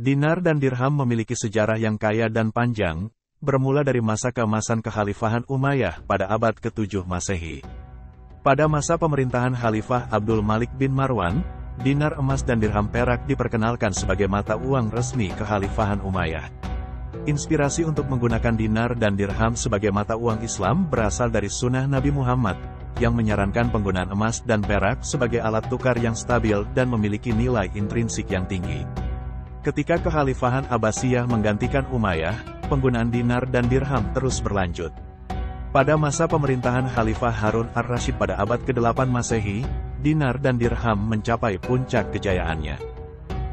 Dinar dan dirham memiliki sejarah yang kaya dan panjang, bermula dari masa keemasan Kekhalifahan Umayyah pada abad ke-7 Masehi. Pada masa pemerintahan Khalifah Abdul Malik bin Marwan, dinar emas dan dirham perak diperkenalkan sebagai mata uang resmi Kekhalifahan Umayyah. Inspirasi untuk menggunakan dinar dan dirham sebagai mata uang Islam berasal dari sunnah Nabi Muhammad, yang menyarankan penggunaan emas dan perak sebagai alat tukar yang stabil dan memiliki nilai intrinsik yang tinggi. Ketika Kekhalifahan Abbasiyah menggantikan Umayyah, penggunaan dinar dan dirham terus berlanjut. Pada masa pemerintahan Khalifah Harun ar-Rasyid pada abad ke-8 Masehi, dinar dan dirham mencapai puncak kejayaannya.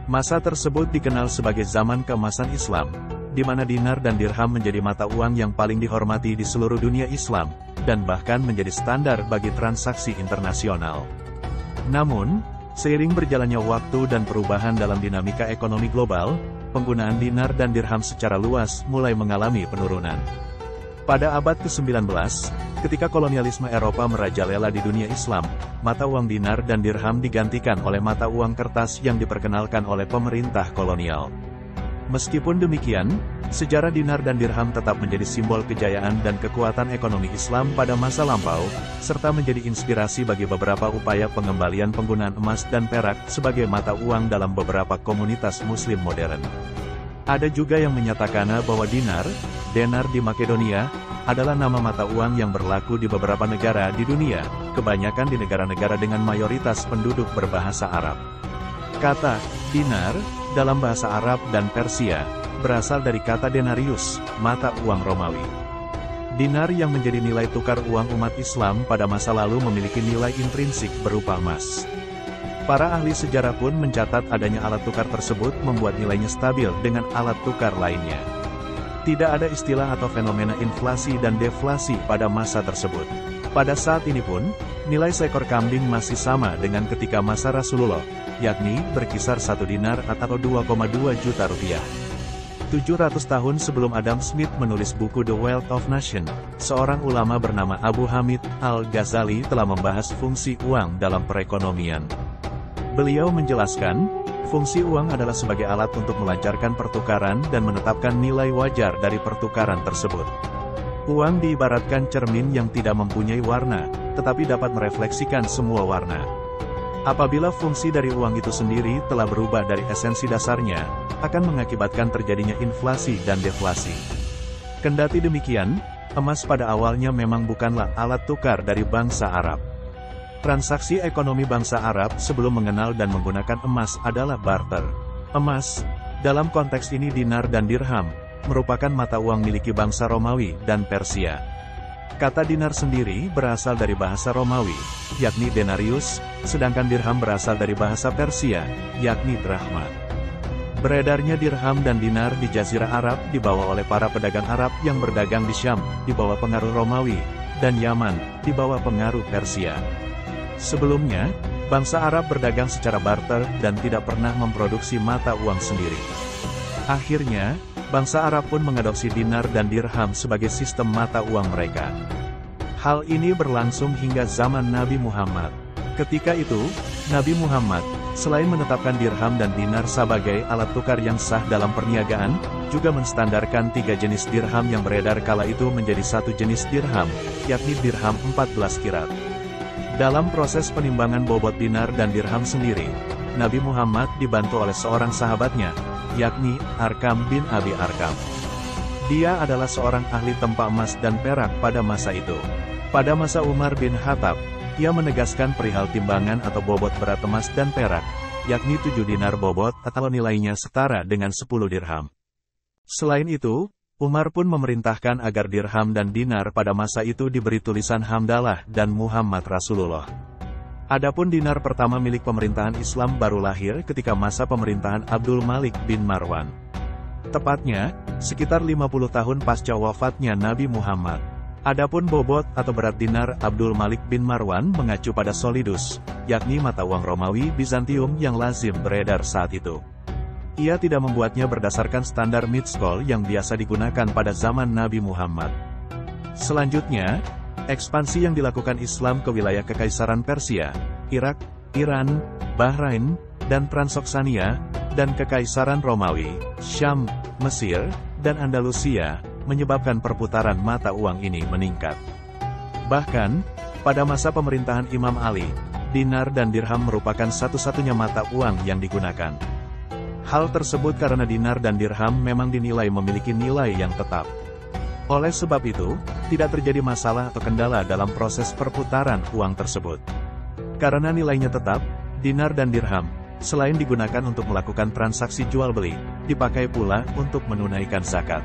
Masa tersebut dikenal sebagai zaman keemasan Islam, di mana dinar dan dirham menjadi mata uang yang paling dihormati di seluruh dunia Islam, dan bahkan menjadi standar bagi transaksi internasional. Namun, seiring berjalannya waktu dan perubahan dalam dinamika ekonomi global, penggunaan dinar dan dirham secara luas mulai mengalami penurunan. Pada abad ke-19, ketika kolonialisme Eropa merajalela di dunia Islam, mata uang dinar dan dirham digantikan oleh mata uang kertas yang diperkenalkan oleh pemerintah kolonial. Meskipun demikian, sejarah dinar dan dirham tetap menjadi simbol kejayaan dan kekuatan ekonomi Islam pada masa lampau, serta menjadi inspirasi bagi beberapa upaya pengembalian penggunaan emas dan perak sebagai mata uang dalam beberapa komunitas Muslim modern. Ada juga yang menyatakan bahwa denar di Makedonia, adalah nama mata uang yang berlaku di beberapa negara di dunia, kebanyakan di negara-negara dengan mayoritas penduduk berbahasa Arab. Kata dinar dalam bahasa Arab dan Persia berasal dari kata denarius, mata uang Romawi. Dinar yang menjadi nilai tukar uang umat Islam pada masa lalu memiliki nilai intrinsik berupa emas. Para ahli sejarah pun mencatat adanya alat tukar tersebut membuat nilainya stabil dengan alat tukar lainnya. Tidak ada istilah atau fenomena inflasi dan deflasi pada masa tersebut. Pada saat ini pun, nilai seekor kambing masih sama dengan ketika masa Rasulullah, yakni berkisar 1 dinar atau 2,2 juta rupiah. 700 tahun sebelum Adam Smith menulis buku The Wealth of Nations, seorang ulama bernama Abu Hamid Al-Ghazali telah membahas fungsi uang dalam perekonomian. Beliau menjelaskan, fungsi uang adalah sebagai alat untuk melancarkan pertukaran dan menetapkan nilai wajar dari pertukaran tersebut. Uang diibaratkan cermin yang tidak mempunyai warna, tetapi dapat merefleksikan semua warna. Apabila fungsi dari uang itu sendiri telah berubah dari esensi dasarnya, akan mengakibatkan terjadinya inflasi dan deflasi. Kendati demikian, emas pada awalnya memang bukanlah alat tukar dari bangsa Arab. Transaksi ekonomi bangsa Arab sebelum mengenal dan menggunakan emas adalah barter. Emas, dalam konteks ini dinar dan dirham, merupakan mata uang miliki bangsa Romawi dan Persia. Kata dinar sendiri berasal dari bahasa Romawi, yakni denarius, sedangkan dirham berasal dari bahasa Persia, yakni drachma. Beredarnya dirham dan dinar di Jazirah Arab dibawa oleh para pedagang Arab yang berdagang di Syam, di bawah pengaruh Romawi, dan Yaman, di bawah pengaruh Persia. Sebelumnya, bangsa Arab berdagang secara barter dan tidak pernah memproduksi mata uang sendiri. Akhirnya, bangsa Arab pun mengadopsi dinar dan dirham sebagai sistem mata uang mereka. Hal ini berlangsung hingga zaman Nabi Muhammad. Ketika itu, Nabi Muhammad, selain menetapkan dirham dan dinar sebagai alat tukar yang sah dalam perniagaan, juga menstandarkan 3 jenis dirham yang beredar kala itu menjadi 1 jenis dirham, yakni dirham 14 kirat. Dalam proses penimbangan bobot dinar dan dirham sendiri, Nabi Muhammad dibantu oleh seorang sahabatnya, yakni Arkam bin Abi Arkam. Dia adalah seorang ahli tempa emas dan perak pada masa itu. Pada masa Umar bin Khattab, ia menegaskan perihal timbangan atau bobot berat emas dan perak, yakni 7 dinar bobot atau nilainya setara dengan 10 dirham. Selain itu, Umar pun memerintahkan agar dirham dan dinar pada masa itu diberi tulisan Hamdalah dan Muhammad Rasulullah. Adapun dinar pertama milik pemerintahan Islam baru lahir ketika masa pemerintahan Abdul Malik bin Marwan. Tepatnya, sekitar 50 tahun pasca wafatnya Nabi Muhammad. Adapun bobot atau berat dinar Abdul Malik bin Marwan mengacu pada solidus, yakni mata uang Romawi Bizantium yang lazim beredar saat itu. Ia tidak membuatnya berdasarkan standar mitskol yang biasa digunakan pada zaman Nabi Muhammad. Selanjutnya, ekspansi yang dilakukan Islam ke wilayah Kekaisaran Persia, Irak, Iran, Bahrain, dan Transoksania, dan Kekaisaran Romawi, Syam, Mesir, dan Andalusia, menyebabkan perputaran mata uang ini meningkat. Bahkan, pada masa pemerintahan Imam Ali, dinar dan dirham merupakan satu-satunya mata uang yang digunakan. Hal tersebut karena dinar dan dirham memang dinilai memiliki nilai yang tetap. Oleh sebab itu, tidak terjadi masalah atau kendala dalam proses perputaran uang tersebut. Karena nilainya tetap, dinar dan dirham, selain digunakan untuk melakukan transaksi jual-beli, dipakai pula untuk menunaikan zakat.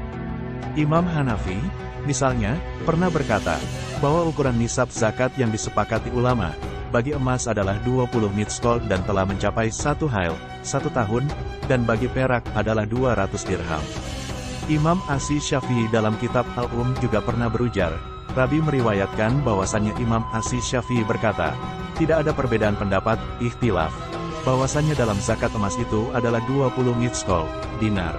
Imam Hanafi, misalnya, pernah berkata, bahwa ukuran nisab zakat yang disepakati ulama, bagi emas adalah 20 mitskol dan telah mencapai 1 hail, 1 tahun, dan bagi perak adalah 200 dirham. Imam Asy-Syafi'i dalam kitab Al-Um juga pernah berujar, Rabi meriwayatkan bahwasannya Imam Asy-Syafi'i berkata, tidak ada perbedaan pendapat, ikhtilaf, bahwasannya dalam zakat emas itu adalah 20 mitskol, dinar.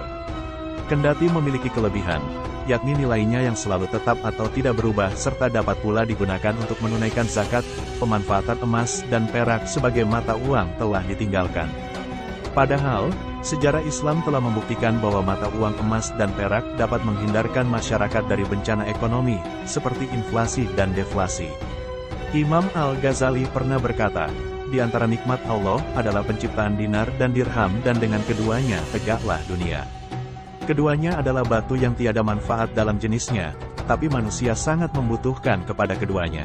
Kendati memiliki kelebihan, yakni nilainya yang selalu tetap atau tidak berubah serta dapat pula digunakan untuk menunaikan zakat, pemanfaatan emas dan perak sebagai mata uang telah ditinggalkan. Padahal, sejarah Islam telah membuktikan bahwa mata uang emas dan perak dapat menghindarkan masyarakat dari bencana ekonomi, seperti inflasi dan deflasi. Imam Al-Ghazali pernah berkata, di antara nikmat Allah adalah penciptaan dinar dan dirham dan dengan keduanya tegaklah dunia. Keduanya adalah batu yang tiada manfaat dalam jenisnya, tapi manusia sangat membutuhkan kepada keduanya.